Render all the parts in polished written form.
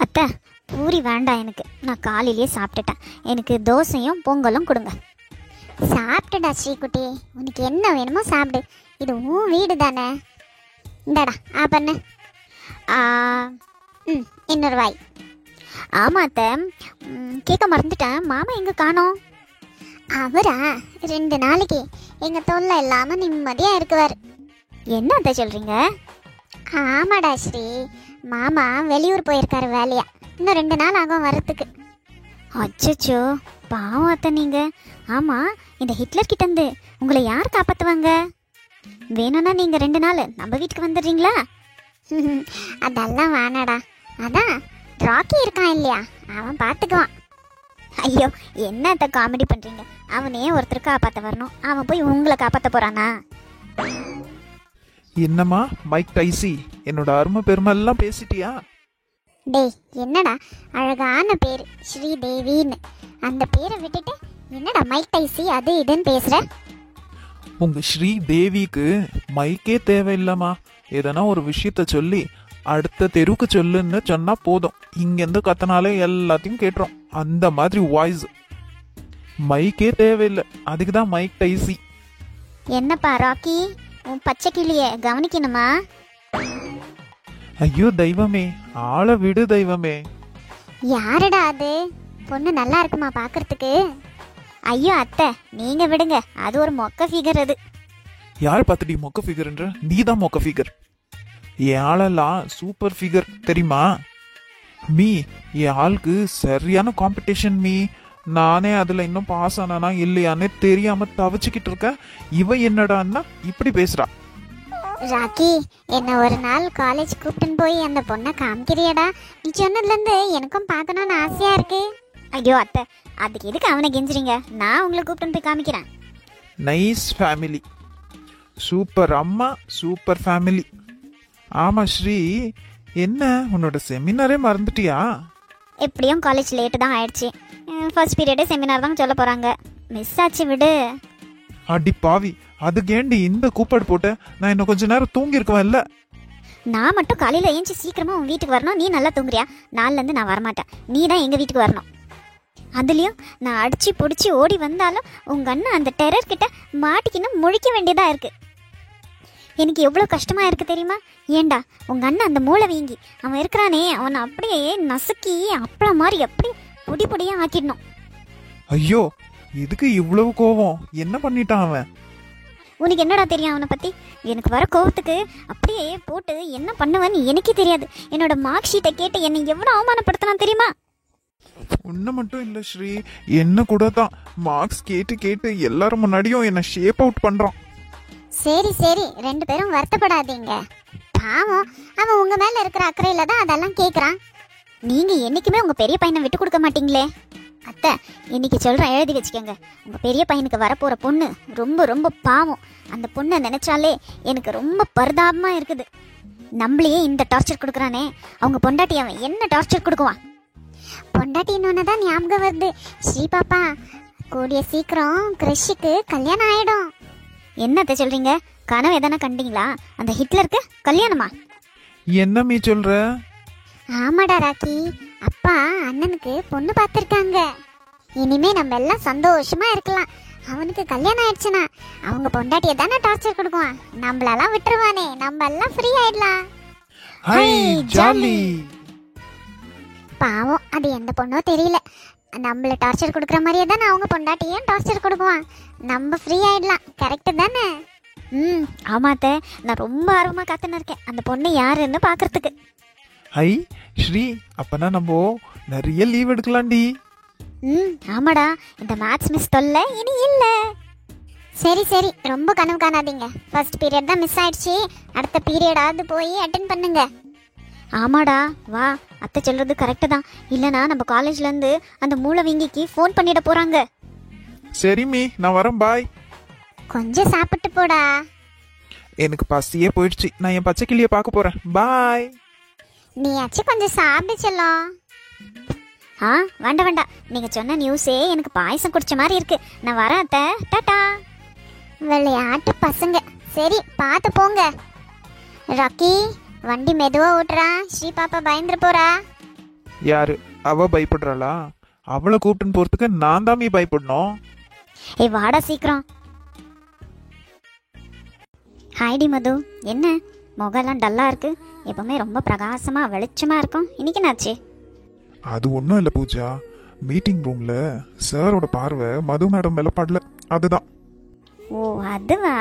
அத்தை, பூரி வேண்டாம் எனக்கு. நான் காலையிலேயே சாப்பிட்டுட்டேன். எனக்கு தோசையும் பொங்கலும் கொடுங்க. சாப்பிட்டுடா ஸ்ரீகுட்டி, உனக்கு என்ன வேணுமோ சாப்பிடு. இது உன் வீடு தானே. இந்தாடா பண்ணு. இன்னொரு வாய். ஆமாம் அத்தை, கேட்க மறந்துட்டேன். மாமா எங்கே காணோம்? அவரா 2 நாளைக்கு எங்கள் தொல்லை இல்லாமல் நிம்மதியாக இருக்குவார். என்ன அத்தை சொல்கிறீங்க? ஆமாடா ஸ்ரீ, மாமா வெளியூர் போயிருக்காரு வேலையா. இன்னும் 2 நாள் ஆகும் வரத்துக்கு. அச்சோ, பாவம் அத்தை நீங்கள். ஆமாம், இந்த ஹிட்லர் கிட்டேருந்து உங்களை யார் காப்பாற்றுவாங்க? வேணும்னா நீங்கள் 2 நாள் நம்ம வீட்டுக்கு வந்துடுறீங்களா? அதெல்லாம் வேணாடா. அதான் ராக்கி இருக்கான் இல்லையா, அவன் பார்த்துக்குவான். ஐயோ, என்ன அத்தை காமெடி பண்ணுறீங்க? அவனே ஒருத்தர் காப்பாற்ற வரணும், அவன் போய் உங்களை காப்பாற்ற போகிறானா? என்னம்மா மைக் டைசி, என்னோட அருமை பெருமெல்லாம் பேசிட்டியா? டேய், என்னடா அழகான பேர் ஸ்ரீதேவின்னு, அந்த பேரை விட்டுட்டு என்னடா மைக் டைசி அது இதுன்னு பேசுற? உங்க ஸ்ரீ தேவிக்கு மைக்கே தேவையில்லம்மா. எதனா ஒரு விஷயத்த சொல்லி அடுத்த தெருவுக்கு சொல்லுன்னு சொன்னா போதும், இங்கேருந்து கத்தனாலே எல்லாத்தையும் கேட்டுரும். அந்த மாதிரி வாய்ஸ். மைக்கே தேவையில்லை, அதுக்கு தான் மைக் டைசி. என்னப்பா ராக்கி, உன் பச்சை கிளியை கவனிக்கணுமா? ஐயோ தெய்வமே, ஆளை விடு தெய்வமே. யாருடா அது? பொண்ணு நல்லா இருக்குமா பார்க்கறதுக்கு? ஐயோ அத்தை, நீங்கள் விடுங்க, அது ஒரு மொக்க ஃபிகர். அது யார் பார்த்துட்டி மொக்க ஃபிகர்ன்ற? நீ தான் மொக்க ஃபிகர். என் ஆளெல்லாம் சூப்பர் ஃபிகர் தெரியுமா? மீ, என் ஆளுக்கு சரியான காம்படிஷன் மீ. நானே அதில் இன்னும் பாஸ் ஆனானா இல்லையானே தெரியாம தவிச்சுக்கிட்டு இருக்கேன். இவ என்னடான்னா இப்படி பேசுறா. ராக்கி, என்ன ஒரு நாள் காலேஜ் கூப்பிட்டுன்னு போய் அந்த பொண்ணை காமிக்கிறியடா? நீ சொன்னதுலேருந்து எனக்கும் பார்க்கணும்னு ஆசையாக இருக்கு. ஐயோ அத்தை, அதுக்கு எதுக்கு அவனை கெஞ்சுறீங்க? நான் உங்களை கூப்பிட்டு போய் காமிக்கிறேன். நைஸ் ஃபேமிலி, சூப்பர் அம்மா, சூப்பர் ஃபேமிலி. ஆமாம் ஸ்ரீ, என்ன உன்னோட செமினாரே மறந்துட்டியா? எப்படியும் காலேஜ் லேட்டு தான் ஆயிடுச்சு. ஃபர்ஸ்ட் பீரியடே செமினார் தான் சொல்ல போகிறாங்க. மிஸ் ஆச்சு விடு. அடி பாவி, அதுக்கேண்டி இந்த கூப்பாடு போட்ட? நான் இன்னும் கொஞ்ச நேரம் தூங்கி இருக்கவேன்ல. நான் மட்டும் காலையில் ஏஞ்சி சீக்கிரமாக உன் வீட்டுக்கு வரணும். நீ நல்லா தூங்குறியா? நாளிலேருந்து நான் வரமாட்டேன். நீ தான் எங்கள் வீட்டுக்கு வரணும். அதுலேயும் நான் அடித்து பிடிச்சி ஓடி வந்தாலும் உங்கள் அண்ணன் அந்த டெரர் கிட்ட மாட்டிக்கின்னு முழிக்க வேண்டியதாக இருக்குது. எனக்கு எவ்வளோ கஷ்டமாக இருக்குது தெரியுமா? ஏண்டா, உங்கள் அண்ணன் அந்த மூளை வீங்கி அவன் இருக்கிறானே, அவனை அப்படியே நசுக்கி அப்பளம் மாதிரி அப்படியே பொடி பொடியாக ஆக்கிடணும். ஐயோ, எதுக்கு இவ்வளவு கோவம்? என்ன பண்ணிட்டான் அவன்? உனக்கு என்னடா தெரியும் அவனை பற்றி? எனக்கு வர கோவத்துக்கு அப்படியே போட்டு என்ன பண்ணுவேன்னு எனக்கே தெரியாது. என்னோட மார்க் ஷீட்டை கேட்டு என்னை எவ்வளோ அவமானப்படுத்தலாம் தெரியுமா? உன்னை மட்டும் இல்லை ஸ்ரீ, என்ன கூட தான் மார்க்ஸ் கேட்டு கேட்டு எல்லாரும் முன்னாடியும் என்னை ஷேப் அவுட் பண்ணுறான். சரி சரி, 2 பேரும் வருத்தப்படாதீங்க. பாவம், அவன் உங்க மேல இருக்கிற அக்கறையில தான் அதெல்லாம் கேட்குறான். நீங்கள் என்றைக்குமே உங்கள் பெரிய பையனை விட்டு கொடுக்க மாட்டீங்களே. அத்தை, இன்னைக்கு சொல்கிறேன், எழுதி வச்சுக்கோங்க. உங்கள் பெரிய பையனுக்கு வரப்போகிற பொண்ணு ரொம்ப ரொம்ப பாவம். அந்த பொண்ணை நினச்சாலே எனக்கு ரொம்ப பரிதாபமாக இருக்குது. நம்மளையே இந்த டார்ச்சர் கொடுக்குறானே, அவங்க பொண்டாட்டி அவன் என்ன டார்ச்சர் கொடுக்குவான்? பொண்டாட்டின்னு தான் ஞாபகம் வருது ஸ்ரீ பாப்பா, கூடிய சீக்கிரம் கிறிஷுக்கு கல்யாணம் ஆயிடும். என்னத்தை சொல்கிறீங்க? கனவு எதனா கண்டீங்களா? அந்த ஹிட்லருக்கு கல்யாணமா? என்ன மீ சொல்ற? ஆமாடா ராக்கி, அப்பா அண்ணனுக்கு பொண்ணு பார்த்துருக்காங்க. இனிமே நம்ம எல்லாம் சந்தோஷமா இருக்கலாம். அவனுக்கு கல்யாணம் ஆயிடுச்சுன்னா அவங்க பொண்டாட்டியை தானே டார்ச்சர் கொடுக்குவான். நம்மளெல்லாம் விட்டுருவானே, நம்ம எல்லாம் ஃப்ரீ ஆயிடலாம். Hi jolly. பாவம், அது எந்த பொண்ணோ தெரியல, நம்மள டார்ச்சர் கொடுக்குற மாதிரியே தானே அவங்க பொண்டாட்டியும் டார்ச்சர் கொடுக்குவான். நம்ம ஃப்ரீ ஆயிடலாம். கரெக்டு தானே? ஆமாத்த, நான் ரொம்ப ஆர்வமாக காத்துன்னு இருக்கேன் அந்த பொண்ணு யாருன்னு பார்க்கறதுக்கு. ஹை ஸ்ரீ, அப்பனா நம்ம நிறைய லீவ் எடுக்கலாம்டி. ஆமாடா, இந்த மேத்ஸ் மிஸ் தொல்லை இனி இல்லை. சரி சரி, ரொம்ப கனவு காணாதீங்க. ஃபர்ஸ்ட் பீரியட் தான் மிஸ் ஆயிடுச்சு, அடுத்த பீரியடாவது போய் அட்டென்ட் பண்ணுங்க. ஆமாடா, வா, அத்தை சொல்கிறது கரெக்டு தான். இல்லைனா நம்ம காலேஜ்லேருந்து அந்த மூளை வீங்கிக்கு ஃபோன் பண்ணிட போகிறாங்க. சரி மீ, நான் வரேன், பாய். கொஞ்சம் சாப்பிட்டு போடா. எனக்கு பசியே போயிடுச்சு, நான் என் பச்சை கிளியை பார்க்க போகிறேன். பாய். நீயாச்சும் கொஞ்சம் சாப்பிடு செல்லம். வேண்டாம் வேண்டாம், நீங்கள் சொன்ன நியூஸே எனக்கு பாயசம் குடிச்ச மாதிரி இருக்கு. நான் வரேன் அத்தை, டாட்டா. விளையாட்டு பசங்க. சரி, பார்த்து போங்க. ராக்கி, வண்டி மெதுவா ஓட்டுறா, ஸ்ரீ பாப்பா பயந்துரு போறா. யாரு அவ பயப்படுறாளா? அவளை கூப்பிட்டுன்னு போறதுக்கு நான் தான் பயப்படணும். ஏய் வாடா சீக்கிரம். ஹாய்டி மது, என்ன முகம்லாம் டல்லா இருக்கு? எப்பவுமே ரொம்ப பிரகாசமா வெளிச்சமா இருக்கும், இன்னைக்கு என்னாச்சு? அது ஒன்றும் இல்லை பூஜா, மீட்டிங் ரூம்ல சாரோட பார்வை மது மேடம் மேல படல, அதுதான். ஓ அதுவா?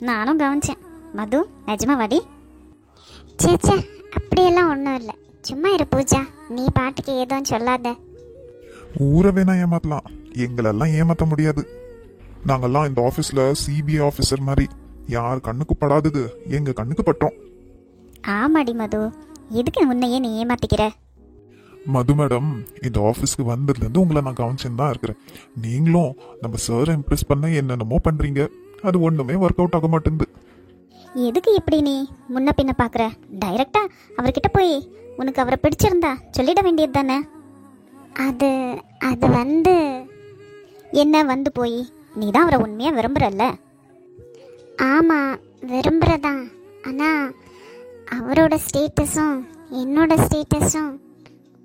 நானும் கவனிச்சேன். மது நிஜமா வாடி. சேச்சே, அப்படியெல்லாம் ஒன்றும் இல்லை. சும்மா இரு பூஜா, நீ பாட்டுக்கு ஏதோன்னு சொல்லாத. ஊரை வேணா ஏமாத்தலாம், எங்களெல்லாம் ஏமாத்த முடியாது. நாங்கெல்லாம் இந்த ஆபீஸ்ல சிபிஐ ஆபீசர் மாதிரி, யார் கண்ணுக்கு படாதது எங்க கண்ணுக்கு பட்டோம். ஆமாடி மது, எதுக்கு உன்னையே நீ ஏமாத்திக்கிற? மது மேடம், இந்த ஆபீஸ்க்கு வந்ததுலேருந்து உங்களை நான் கவனிச்சுன்னு தான் இருக்கிறேன். நீங்களும் நம்ம சாரை இம்ப்ரெஸ் பண்ண என்னென்னமோ பண்றீங்க, அது ஒண்ணுமே ஒர்க் அவுட் ஆக மாட்டேங்குது. எதுக்கு இப்படி நீ முன்ன பின்ன பாக்குற? டைரக்டா அவர்கிட்ட போய் உனக்கு அவரை பிடிச்சிருந்தா சொல்லிட வேண்டியது தானே? அது அது வந்து என்ன வந்து போய்? நீ தான் அவரை உண்மையா விரும்புறல்ல? ஆமாம், விரும்புகிறதான். ஆனால் அவரோட ஸ்டேட்டஸும் என்னோட ஸ்டேட்டஸும்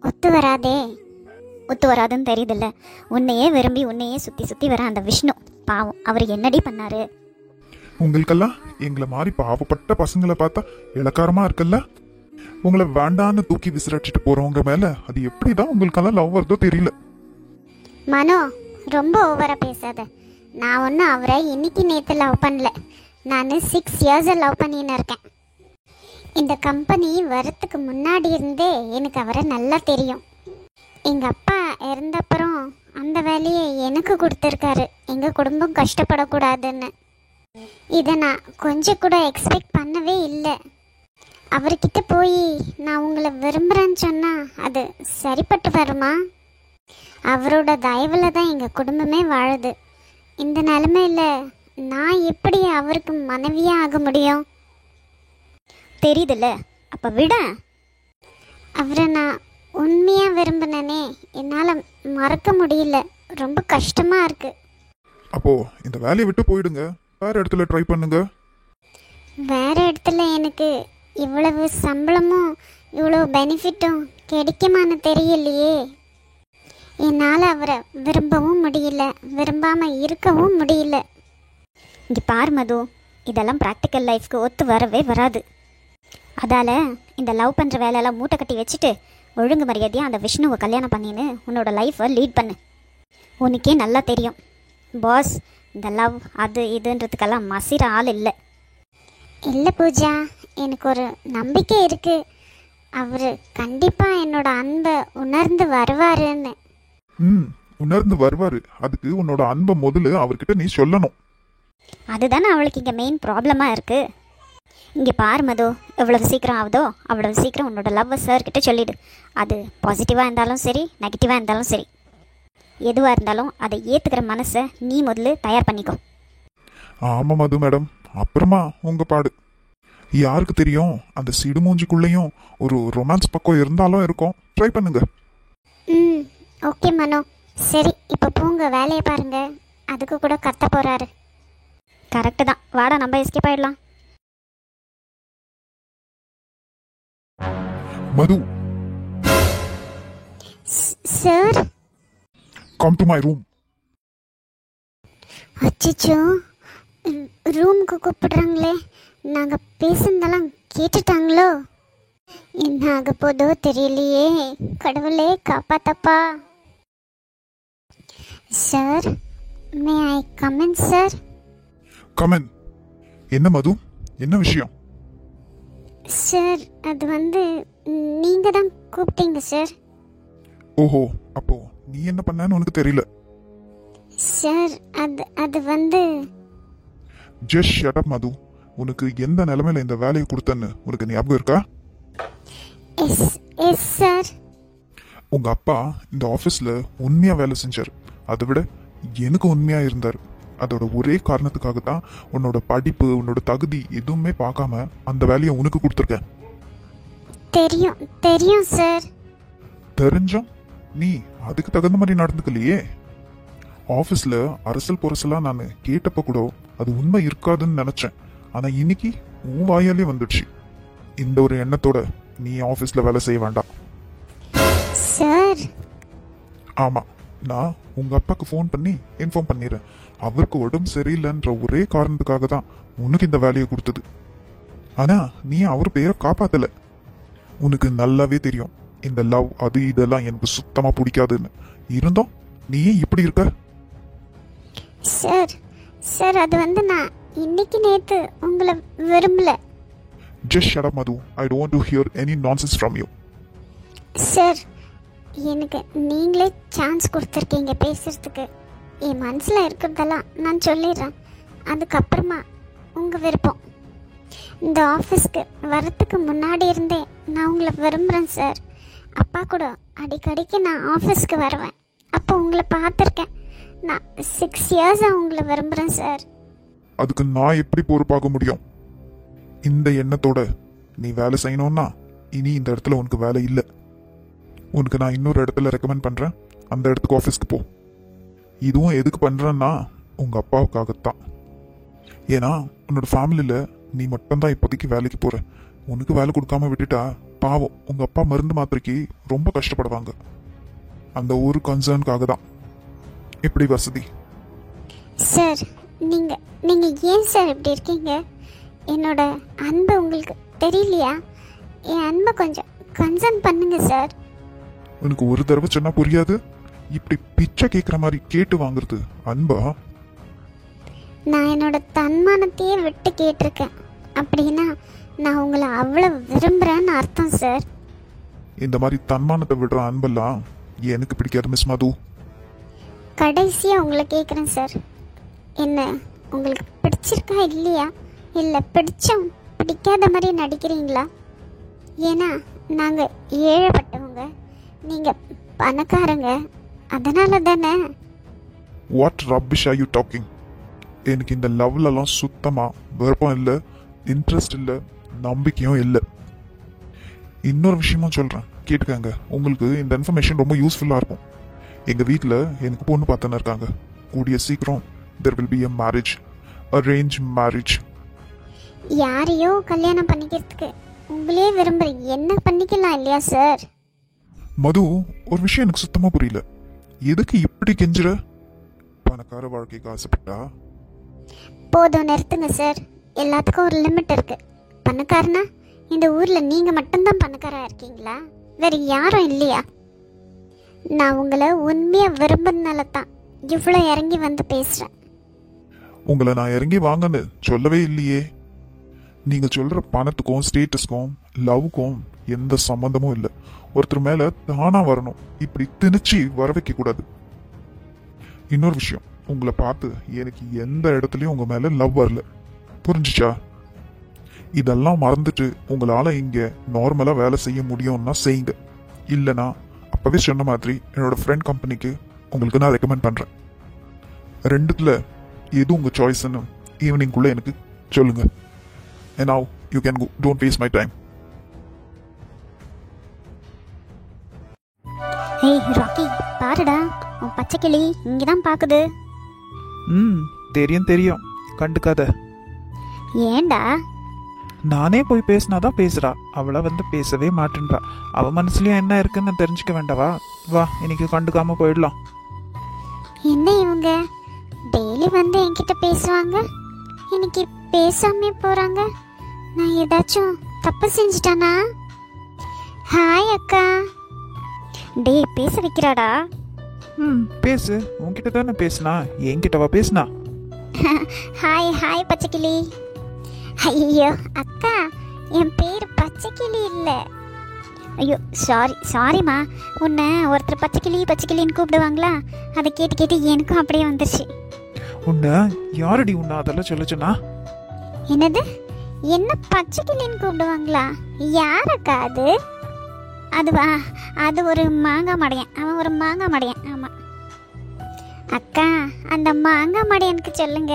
ஒத்து வராதே. ஒத்து வராதுன்னு தெரியுதுல்ல? உன்னையே விரும்பி உன்னையே சுத்தி சுத்தி வர அந்த விஷ்ணு பாவம், அவர் என்னடி பண்ணாரு? உங்களுக்கெல்லாம் எங்களை மாதிரி பாவப்பட்ட பசங்களை பார்த்தா இலக்காரமா இருக்குல்ல? உங்களை வேண்டான்னு தூக்கி விசிறடிச்சிட்டு போறவங்க மேல அது எப்படிதான் உங்களுக்கெல்லாம் லவ் வருதோ தெரியல. மனோ, ரொம்ப ஓவராக பேசாத. நான் ஒன்றும் அவரை இன்னைக்கு நேற்று லவ் பண்ணல. நான் 6 இயர்ஸை லவ் பண்ணின்னு இருக்கேன். இந்த கம்பெனி வரத்துக்கு முன்னாடி இருந்தே எனக்கு அவரை நல்லா தெரியும். எங்கள் அப்பா இறந்தப்புறம் அந்த வேலையை எனக்கு கொடுத்துருக்காரு, எங்கள் குடும்பம் கஷ்டப்படக்கூடாதுன்னு. இதை நான் கொஞ்சம் கூட எக்ஸ்பெக்ட் பண்ணவே இல்லை. அவர்கிட்ட போய் நான் உங்களை விரும்புகிறேன்னு சொன்னால் அது சரிப்பட்டு வருமா? அவரோட தயவில் தான் எங்கள் குடும்பமே வாழுது. இந்த நிலைமையில் நான் எப்படி அவருக்கு மனைவியாக ஆக முடியும்? தெரியுதுல்ல, அப்ப விட. அவரை நான் உண்மையாக விரும்பினேனே, என்னால் மறக்க முடியல. ரொம்ப கஷ்டமாக இருக்குது. அப்போ இந்த வேலையை விட்டு போயிடுங்க, வேற இடத்துல ட்ரை பண்ணுங்க. வேற இடத்துல எனக்கு இவ்வளவு சம்பளமும் இவ்வளோ பெனிஃபிட்டும் கிடைக்குமான்னு தெரியலையே. என்னால் அவரை விரும்பவும் முடியல, விரும்பாமல் இருக்கவும் முடியல. இங்கே பார் மது, இதெல்லாம் ப்ராக்டிக்கல் லைஃப்க்கு ஒத்து வரவே வராது. அதால் இந்த லவ் பண்ணுற வேலையெல்லாம் மூட்டை கட்டி வச்சுட்டு ஒழுங்கு மரியாதையாக அந்த விஷ்ணுவை கல்யாணம் பண்ணின்னு உன்னோட லைஃப்பை லீட் பண்ணு. உனக்கே நல்லா தெரியும், பாஸ் இந்த லவ் அது இதுன்றதுக்கெல்லாம் மசிற ஆள் இல்லை. இல்லை பூஜா, எனக்கு ஒரு நம்பிக்கை இருக்குது. அவர் கண்டிப்பாக என்னோட அன்பை உணர்ந்து வருவாருன்னு. உணர்ந்து வருவாரு. அதுக்கு உன்னோட அன்பை முதல்ல அவர்கிட்ட நீ சொல்லணும். அதுதானே அவளுக்கு இங்கே மெயின் ப்ராப்ளமாக இருக்குது. இங்கே பார் மது, எவ்வளவு சீக்கிரம் ஆகுதோ அவ்வளவு சீக்கிரம் உன்னோட லவ்வை சார்கிட்ட சொல்லிடு. அது பாசிட்டிவாக இருந்தாலும் சரி, நெகட்டிவாக இருந்தாலும் சரி, எதுவாக இருந்தாலும் அதை ஏற்றுக்கிற மனசை நீ முதல்ல தயார் பண்ணிக்கோ. ஆமாம் மது மேடம், அப்புறமா உங்க பாடு. யாருக்கு தெரியும், அந்த சிடுமூஞ்சிக்குள்ளேயும் ஒரு ரொமான்ஸ் பக்கம் இருந்தாலும் இருக்கும். ட்ரை பண்ணுங்க. ஓகே மனோ, சரி இப்போ போங்க, வேலையை பாருங்க. அதுக்கு கூட கத்த போகிறாரு. கரெக்டு தான், வாடா நம்ம எஸ்கேப் ஆயிடலாம். Madhu, sir, come to my room. அச்சோ, ரூமுக்கு கூப்பிடுறாங்களே. நாங்கள் பேசுனதெல்லாம் கேட்டுட்டாங்களோ? என்ன ஆக போதோ தெரியலையே. கடவுளே காப்பாத்தப்பா. சார், மே ஐ கமெண்ட் சார்? கமெண்ட். என்ன மது, என்ன விஷயம்? சார், அது வந்து நீங்கள் தான் கூப்பிட்டீங்க சார். ஓஹோ, அப்போ நீ என்ன பண்ணன்னு உனக்கு தெரியல. சார், அது வந்து ஜஸ்ட் ஷட் அப் மது. உனக்கு எந்த நிலைமையில இந்த வேலையை கொடுத்தன்னு உனக்கு ஞாபகம் இருக்கா? Yes yes sir. உங்க அப்பா இந்த ஆஃபீஸ்ல உண்மையா வேலை செஞ்சார். அதை விட எனக்கு உண்மையா இருந்தார். அதோட ஒரே காரணத்துக்காக தான் உன்னோட படிப்பு, உன்னோட தகுதி எதுவுமே பார்க்காம அந்த வேலையை உனக்கு கொடுத்துருக்கேன். தெரியும் தெரியும் சார். தெரிஞ்சா நீ அதுக்கு தகுந்த மாதிரி நடந்துக்கலையே. ஆஃபீஸ்ல அரசல் பொரசலா நான் கேட்டப்ப கூட அது உண்மை இருக்காதுன்னு நினைச்சேன். ஆனா இன்னைக்கு உன் வாயாலே வந்துடுச்சு. இந்த ஒரு எண்ணத்தோட நீ ஆஃபீஸ்ல வேலை செய்ய வேண்டாம். சார். ஆமா, நான் உங்க அப்பாக்கு ஃபோன் பண்ணி இன்ஃபார்ம் பண்ணிடுறேன். அவருக்கு உடம்பு சரியில்லைன்ற ஒரே காரணத்துக்காக தான் உனக்கு இந்த வேலையை கொடுத்தது. ஆனா நீ அவர் பேரை காப்பாத்தல. உனக்கு நல்லாவே தெரியும் இந்த லவ் அது இதெல்லாம் எனக்கு சுத்தமா பிடிக்காதுன்னு. இருந்தோம் நீ ஏன் இப்படி இருக்க? சார் சார், அது வந்து நான் இன்னைக்கு நேத்து உங்களை விரும்பல. Just shut up Madhu. I don't want to hear any nonsense from you. Sir, எனக்கு நீங்களே சான்ஸ் கொடுத்துருக்கீங்க பேசுறதுக்கு. என் மனசில் இருக்கிறதெல்லாம் நான் சொல்லிடுறேன். அதுக்கப்புறமா உங்கள் விருப்பம். இந்த ஆஃபீஸ்க்கு வரத்துக்கு முன்னாடி இருந்தே நான் உங்களை விரும்புகிறேன் சார். அப்பா கூட அடிக்கடிக்கு நான் ஆஃபீஸ்க்கு வருவேன். அப்போ உங்களை பார்த்துருக்கேன். நான் 6 இயர்ஸாக உங்களை விரும்புகிறேன் சார். அதுக்கு நான் எப்படி பொறுப்பாக முடியும்? இந்த எண்ணத்தோட நீ வேலை செய்யணும்னா இனி இந்த இடத்துல உனக்கு வேலை இல்லை. உனக்கு நான் இன்னொரு இடத்துல ரெக்கமெண்ட் பண்ணுறேன். அந்த இடத்துக்கு ஆஃபீஸ்க்கு போ. இதுவும் எதுக்கு பண்ணுறேன்னா உங்கள் அப்பாவுக்காகத்தான். ஏன்னா உன்னோட ஃபேமிலியில் நீ மட்டும்தான் இப்போதைக்கு வேலைக்கு போகிற. உனக்கு வேலை கொடுக்காம விட்டுட்டா பாவம் உங்கள் அப்பா மருந்து மாத்திரைக்கு ரொம்ப கஷ்டப்படுவாங்க. அந்த ஒரு கன்சர்னுக்காக தான் இப்படி வசதி. சார், நீங்கள் ஏன் சார் இப்படி இருக்கீங்க? என்னோட அன்பு உங்களுக்கு தெரியலையா? என் அன்பை கொஞ்சம் கன்சர்ன் பண்ணுங்க சார். உனக்கு ஒரு தடவை சொன்னா புரியாது. இப்படி பிச்சை கேட்குற மாதிரி கேட்டு வாங்குறது அன்பா? நான் என்னோட தன்மானத்தையே விட்டு கேட்டிருக்கேன். அப்படின்னா நான் உங்களை அவ்வளோ விரும்புகிறேன்னு அர்த்தம் சார். இந்த மாதிரி தன்மானத்தை விடுற அன்பெல்லாம் எனக்கு பிடிக்காது மிஸ் மது. கடைசியாக உங்களை கேட்குறேன் சார், என்ன உங்களுக்கு பிடிச்சிருக்கா இல்லையா? இல்லை பிடிச்சும் பிடிக்காத மாதிரி நடிக்கிறீங்களா? ஏன்னா நாங்கள் ஏழைப்பட்டவங்க, நீங்கள் பணக்காரங்க, அதனால தானே. What rubbish are you talking? எனக்கு இந்த லவ்லலாம் சுத்தமாக விருப்பம் இல்லை, இன்ட்ரெஸ்ட் இல்லை, நம்பிக்கையும் இல்லை. இன்னொரு விஷயமும் சொல்கிறேன் கேட்டுக்கங்க. உங்களுக்கு இந்த இன்ஃபர்மேஷன் ரொம்ப யூஸ்ஃபுல்லாக இருக்கும். எங்கள் வீட்டில் எனக்கு பொண்ணு பார்த்துன்னு இருக்காங்க. கூடிய சீக்கிரம் there will be a marriage, arranged marriage. யாரையோ கல்யாணம் பண்ணிக்கிறதுக்கு உங்களே விரும்புற என்ன பண்ணிக்கலாம் இல்லையா சார்? மது, ஒரு விஷயம் எனக்கு சுத்தமாக புரியல. எதுக்கு இப்படி கெஞ்சுற? பணக்கார வாழ்க்கைக்கு ஆசைப்பட்டா போதும், நிறுத்துங்க சார். எல்லாத்துக்கும் ஒரு லிமிட் இருக்கு. பணக்காரனா இந்த ஊரில் நீங்கள் மட்டும்தான் பணக்காரா இருக்கீங்களா? வேற யாரும் இல்லையா? நான் உங்களை உண்மையாக விரும்புறதுனால தான் இவ்வளோ இறங்கி வந்து பேசுகிறேன். உங்களை நான் இறங்கி வாங்கன்னு சொல்லவே இல்லையே. நீங்க சொல்ற பணத்துக்கும் ஸ்டேட்டஸ்க்கும் லவ்க்கும் எந்த சம்பந்தமும் இல்லை. ஒருத்தர் மேல தானா வரணும், இப்படி திணிச்சு வர வைக்க கூடாது. இன்னொரு விஷயம், உங்களை பார்த்து எனக்கு எந்த இடத்துலயும் உங்க மேல லவ் வரல. புரிஞ்சுச்சா? இதெல்லாம் மறந்துட்டு உங்களால இங்க நார்மலா வேலை செய்ய முடியும்னா செய்யுங்க. இல்லைனா அப்பவே சொன்ன மாதிரி என்னோட ஃப்ரெண்ட் கம்பெனிக்கு உங்களுக்கு நான் ரெக்கமெண்ட் பண்றேன். ரெண்டுத்துல எது உங்க சாய்ஸ்ன்னு ஈவினிங்குள்ள எனக்கு சொல்லுங்க. And now you can go. Don't waste my time. ஏய் ராக்கி, பாருடா உன் பச்சைக்கிளி இங்கே தான் பார்க்குது. தெரியும் தெரியும், கண்டுக்காத. ஏண்டா? நானே போய் பேசினாதான் பேசுறா. அவளை வந்து பேசவே மாட்டேன்றா. அவ மனசுலயும் என்ன இருக்குன்னு தெரிஞ்சுக்க வேண்டாவா? வா, இன்னைக்கு கண்டுக்காம போயிடலாம். என்ன இவங்க டெய்லி வந்து என்கிட்ட பேசுவாங்க, இன்னைக்கு பேசாமே போறாங்க. நான் ஏதாச்சும் தப்பு செஞ்சிட்டானா? ஹாய் அக்கா. டேய், பேச வைக்கிறாடா. பேசு. உன்கிட்ட தானே பேசுனா, என்கிட்டவா பேசுனா? ஹாய் ஹாய் பச்சைக்கிளி. ஐயோ அக்கா, என் பேர் பச்சைக்கிளி இல்லை. ஐயோ சாரிம்மா. உன்னை ஒருத்தர் பச்சைக்கிளின்னு கூப்பிடுவாங்களா, அதை கேட்டு கேட்டு எனக்கும் அப்படியே வந்துருச்சு. உன்னை யாரடி உன்னை அதெல்லாம் சொல்ல சொன்னா? என்னது? என்ன பச்சைக்கிளின்னு கூப்பிடுவாங்களா? யாரக்கா அது? அதுவா, அது ஒரு மாங்காய் மடையன். அவன் ஒரு மாங்காய் மடையன். ஆமாம் அக்கா, அந்த மாங்காய் மடையனுக்கு சொல்லுங்க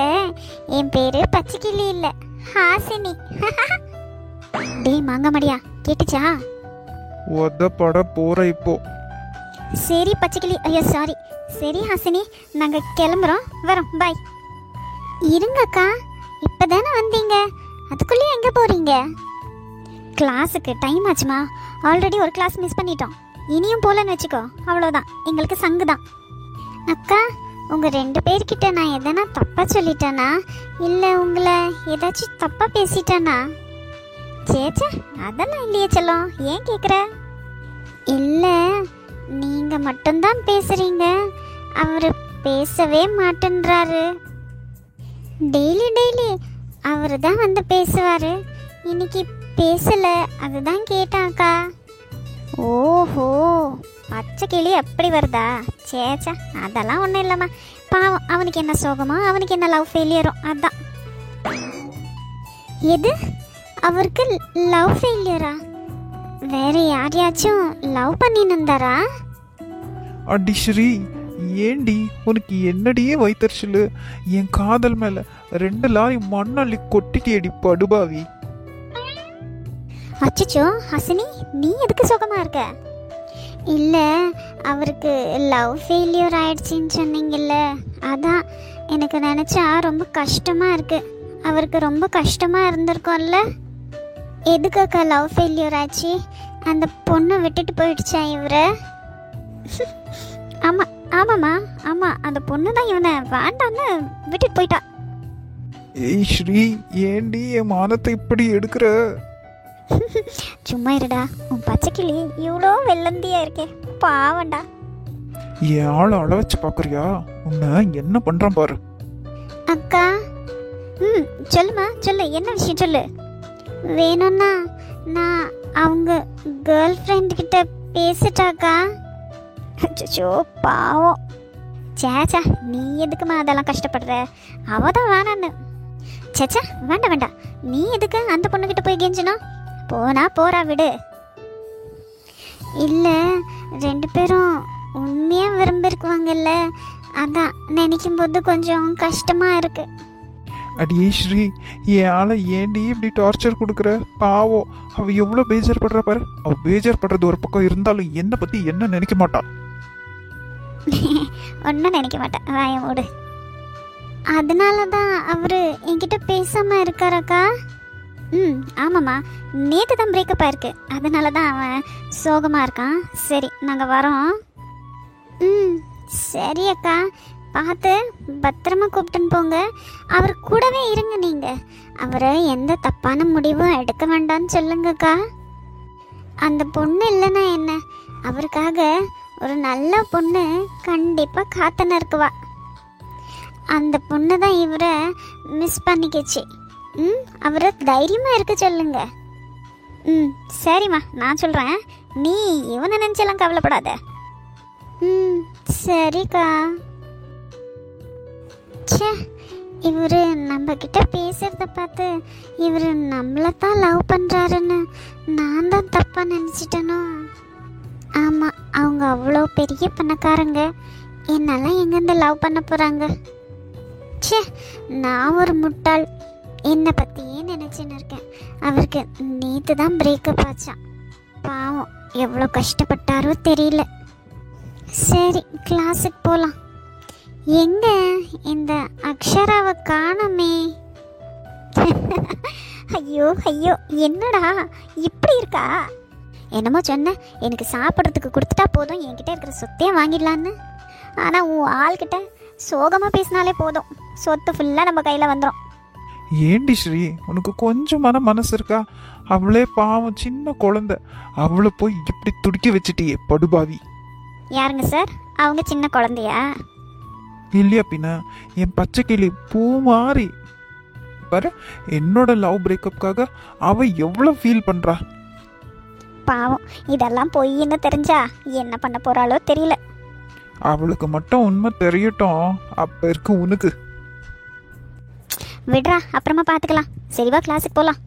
என் பேரு பச்சைக்கிளி இல்லை, ஹாசினி. டேய் மாங்காய் மடையா, கேட்டுச்சா? உதப்பட போற இப்போ. சரி பச்சைக்கிளி, ஐயோ சாரி. சரி ஹாசினி, நாங்கள் கிளம்புறோம், வரோம், பாய். இருங்கக்கா, இப்போதானே வந்தீங்க, அதுக்குள்ளேயே எங்கே போகிறீங்க? கிளாஸுக்கு டைம் ஆச்சுமா. ஆல்ரெடி ஒரு கிளாஸ் மிஸ் பண்ணிட்டோம். இனியும் போலன்னு வச்சுக்கோ, அவ்வளோதான், எங்களுக்கு சங்கு தான். அக்கா, உங்க 2 பேர்கிட்ட நான் எதனா தப்பா சொல்லிட்டேனா, இல்ல உங்களை ஏதாச்சும் தப்பா பேசிட்டேனா? சேச்சா, அதெல்லாம் இல்லையே செல்லம், ஏன் கேட்குற? இல்ல, நீங்க மட்டும்தான் பேசுறீங்க, அவரு பேசவே மாட்டேன்றாரு. டெய்லி டெய்லி அவரு தான் வந்து பேசுவாரு, இன்னைக்கு பேசல, அதுதான் கேட்டாக்கா. ஓஹோ, பச்சை கிளி அப்படி வருதா? சேச்சா, அதெல்லாம் ஒன்றும் இல்லைம்மா. பாவம், அவனுக்கு என்ன சோகமோ, அவனுக்கு என்ன லவ் ஃபெயிலியரோ, அதான். எது, அவருக்கு லவ் ஃபெயிலியரா? வேற யாரையாச்சும் லவ் பண்ணிருந்தாரா? அடி ஸ்ரீ, ஏண்டி உனக்கு என்னடியே வைத்தறிச்சலு? என் காதல் மேல 2 லாரி மண்ணள்ளி கொட்டிட்டியடி படுபாவி. அச்சச்சோ ஹசினி, நீ எதுக்கு சோகமா இருக்க? இல்ல, அவருக்கு லவ் ஃபெயிலியர் ஆயிடுச்சின்னு சொன்னீங்கல்ல, அதான் எனக்கு நினைச்சா ரொம்ப கஷ்டமா இருக்கு. அவருக்கு ரொம்ப கஷ்டமா இருந்திருக்கும்ல. எதுக்காக்கா லவ் ஃபெயிலியர் ஆச்சு? அந்த பொண்ணை விட்டுட்டு போயிடுச்சா இவரை? ஆமா ஆமாம்மா, ஆமா, அந்த பொண்ணு தான் இவனை வேண்டான்னு விட்டுட்டு போயிட்டா. ஏய் ஸ்ரீ, ஏண்டி என் மானத்தை இப்படி எடுக்கிற? சும்மா இருடா, உன் பச்சைக்கிளி இவ்வளோ வெள்ளந்தியா இருக்கே, பாவண்டா. என் ஆளை அழ வச்சு பாக்குறியா? உன்னை என்ன பண்றான் பாரு. அக்கா, சொல்லுமா, சொல்லு, என்ன விஷயம் சொல்லு. வேணும்னா நான் அவங்க கேர்ள் ஃப்ரெண்ட் கிட்ட பேசிட்டாக்கா. அச்சோ பாவம். சேச்சா, நீ எதுக்குமா அதெல்லாம் கஷ்டப்படுற? அவ தான் வேணான்னு. சேச்சா, வேண்டாம் வேண்டாம், நீ எதுக்கு அந்த பொண்ணுகிட்ட போய் கெஞ்சணும்? போனா போறா, விடு. இல்ல, 2 பேரும் உண்மையா விரும்பிருக்குவாங்கல்ல, அதான் நினைக்கும் போது கொஞ்சம் கஷ்டமா இருக்கு. அடியே ஸ்ரீ, என் ஆளை ஏண்டி இப்படி டார்ச்சர் கொடுக்குற? பாவம், அவ எவ்வளவு பேஜர் படுறா பாரு. அவ பேஜர் படுறது ஒரு பக்கம் இருந்தாலும் என்ன பத்தி என்ன நினைக்க மாட்டா. ஒன்றும் நினைக்க மாட்டேன், வாய மூடு. அதனால தான் அவரு என்கிட்ட பேசாம இருக்காரக்கா. ஆமாம்மா, நேற்று தான் பிரேக்கப் ஆயிருக்கு, அதனால தான் அவன் சோகமாக இருக்கான். சரி, நாங்கள் வரோம். சரி அக்கா, பார்த்து பத்திரமா கூப்பிட்டுன்னு போங்க. அவர் கூடவே இருங்க. நீங்க அவரை எந்த தப்பான முடிவும் எடுக்க வேண்டாம்னு சொல்லுங்கக்கா. அந்த பொண்ணு இல்லைன்னா என்ன, அவருக்காக ஒரு நல்ல பொண்ணு கண்டிப்பா காத்துன்னு இருக்குவா. அந்த பொண்ணு தான் இவரை மிஸ் பண்ணிக்கிச்சு. அவரை தைரியமா இருக்க சொல்லுங்க. சரிம்மா, நான் சொல்கிறேன், நீ இவனை நினச்செல்லாம் கவலைப்படாத. சரிக்கா. ச்சே, இவரு நம்ம கிட்ட பேசுறத பார்த்து இவரு நம்மள தான் லவ் பண்றாருன்னு நான் தான் தப்பா நினைச்சிட்டேனோ. ஆமா, அவங்க அவ்வளோ பெரிய பணக்காரங்க, என்னெல்லாம் எங்கேருந்து லவ் பண்ண போறாங்க? ச்சே, நான் ஒரு முட்டாள், என்னை பற்றியே நினச்சின்னு இருக்கேன். அவருக்கு நேற்று தான் பிரேக்கப் ஆச்சான். பாவம், எவ்வளோ கஷ்டப்பட்டாரோ தெரியல. சரி, கிளாஸுக்கு போகலாம். எங்க இந்த அக்ஷராவை காணுமே? ஐயோ ஐயோ, என்னடா இப்படி இருக்கா? என்னமோ சொன்ன, எனக்கு சாப்பிட்றதுக்கு கொடுத்துட்டா போதும், என்கிட்ட இருக்கிற சொத்தையே வாங்கிடலான்னு. ஆனால் உன் ஆள்கிட்ட சோகமாக பேசினாலே போதும், சொத்து ஃபுல்லாக நம்ம கையில் வந்துடும். ஏண்டி ஸ்ரீ, உனக்கு கொஞ்சமான மனசு இருக்கா? அவளே பாவம், சின்ன குழந்தை, அவளை போய் இப்படி துடிக்க வச்சுட்டியே படுபாவி. யாருங்க சார் அவங்க? சின்ன குழந்தையா? இல்லையா பின்ன, என் பச்சை கிளி பூ மாறி பாரு. என்னோட லவ் பிரேக்கப்காக அவ எவ்வளவு ஃபீல் பண்றா. பாவம், இதெல்லாம் பொய்ன்னு தெரிஞ்சா என்ன பண்ண போறாளோ தெரியல. அவளுக்கு மட்டும் உண்மை தெரியட்டும், அப்ப இருக்கு உனக்கு. விடுறா, அப்புறமா பார்த்துக்கலாம். சரிவா, கிளாஸுக்கு போகலாம்.